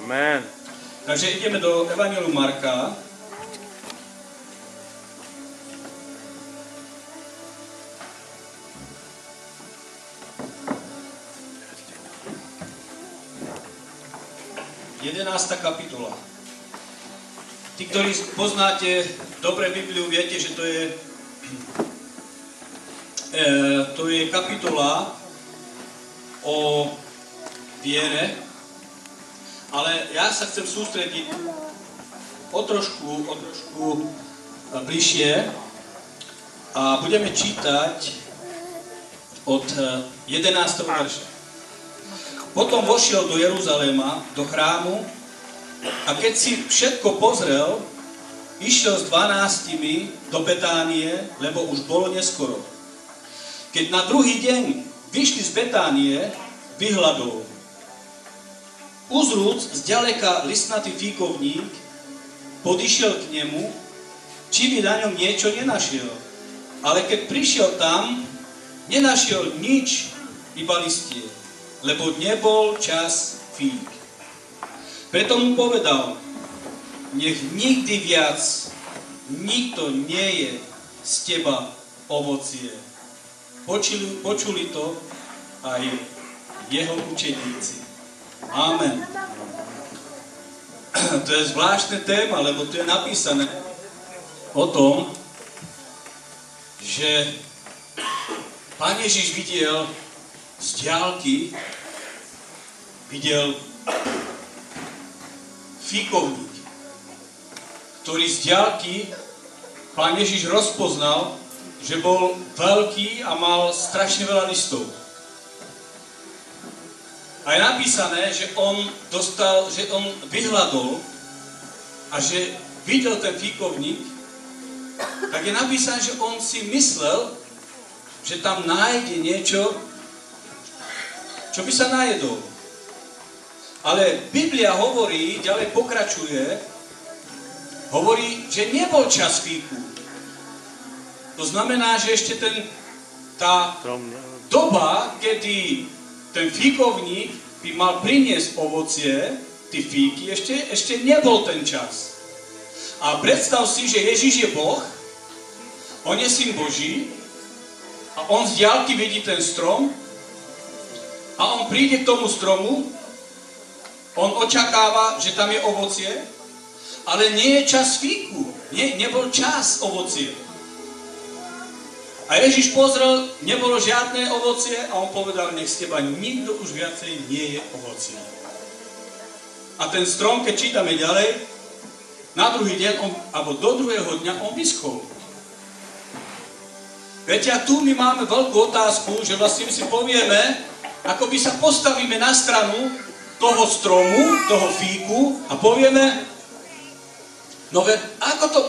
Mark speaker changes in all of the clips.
Speaker 1: Amen.
Speaker 2: Takže ideme do Evangeliu Marka. Jedenásta kapitola. Tí, ktorí poznáte dobre Bibliu, viete, že to je kapitola o viere, ale ja sa chcem sústrediť o trošku bližšie a budeme čítať od 11. verša. Potom vošiel do Jeruzaléma, do chrámu, a keď si všetko pozrel, išiel s 12 do Betánie, lebo už bolo neskoro. Keď na druhý deň vyšli z Betánie, vyhľadol. Uzrúc zďaleka listnatý fíkovník, podišiel k nemu, či by na ňom niečo nenašiel. Ale keď prišiel tam, nenašiel nič, iba listie, lebo nebol čas fík. Preto mu povedal, nech nikdy viac nikto nie je z teba ovocie. Počuli to aj jeho učeníci. Amen. To je zvláštne téma, lebo tu je napísané o tom, že Pán Ježiš videl z diaľky, videl fíkovník, ktorý z diaľky Pán Ježiš rozpoznal, že bol veľký a mal strašne veľa listov. A je napísané, že on vyhľadol a že videl ten fíkovník, tak je napísané, že on si myslel, že tam nájde niečo, čo by sa najedol. Ale Biblia hovorí, ďalej pokračuje, hovorí, že nebol čas fíku. To znamená, že ešte tá doba, kedy ten fíkovník by mal priniesť ovocie, tí fíky, ešte nebol ten čas. A predstav si, že Ježiš je Boh, on je Syn Boží a on z diaľky vidí ten strom a on príde k tomu stromu, on očakáva, že tam je ovocie, ale nie je čas fíku, nebol čas ovocie. A Ježiš pozrel, nebolo žiadne ovocie a on povedal, nech z teba nikto už viacej nie je ovocie. A ten strom, keď čítame ďalej, na druhý deň, alebo do druhého dňa on vyschol. Viete, a tu my máme veľkú otázku, že vlastne si povieme, ako by sa postavíme na stranu toho stromu, toho fíku a povieme, no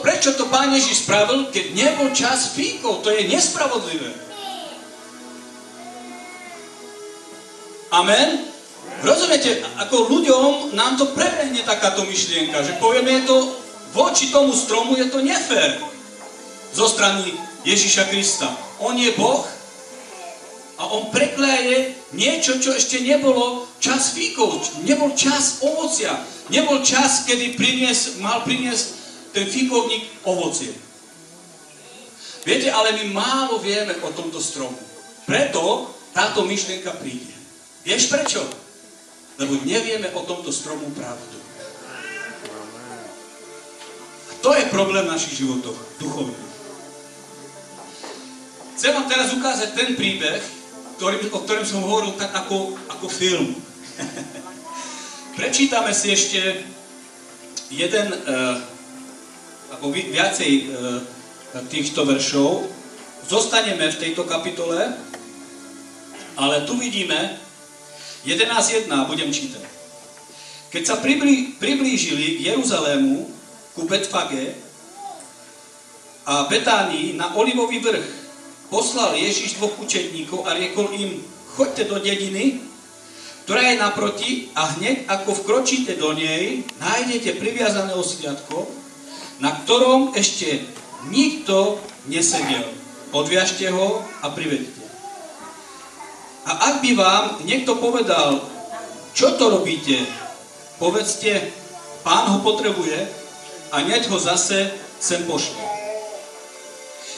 Speaker 2: prečo to Pán Ježiš spravil, keď nebol čas fíkov? To je nespravodlivé. Amen? Rozumiete, ako ľuďom nám to prebehne takáto myšlienka, že povieme, je to voči tomu stromu, je to nefér zo strany Ježiša Krista. On je Boh a on prekleje niečo, čo ešte nebolo čas fíkov, nebol čas ovocia, nebol čas, kedy mal priniesť ten fíkovník ovocie. Viete, ale my málo vieme o tomto stromu. Preto táto myšlienka príde. Vieš prečo? Lebo nevieme o tomto stromu pravdu. A to je problém v našich životoch, duchovných. Chcem vám teraz ukázať ten príbeh, o ktorom som hovoril tak ako film. Prečítame si ešte jeden, ako viacej týchto veršov. Zostaneme v tejto kapitole, ale tu vidíme 11.1, budem čítať. Keď sa priblížili k Jeruzalému, ku Betfage a Betánii na Olivový vrch, poslal Ježiš 2 učedníkov a riekol im, choďte do dediny, ktorá je naproti a hneď ako vkročíte do nej, nájdete priviazané osliadko, na ktorom ešte nikto nesedel. Odviažte ho a privedte. A ak by vám niekto povedal, čo to robíte, povedzte, Pán ho potrebuje a hneď ho zase sem pošle.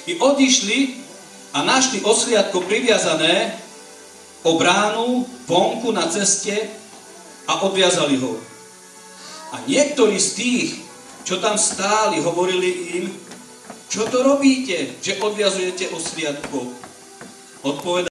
Speaker 2: I odišli a našli osliadko priviazané o bránu vonku na ceste a odviazali ho. A niektorí z tých, čo tam stáli, hovorili im, čo to robíte, že odviazujete osliadko? Odpovedali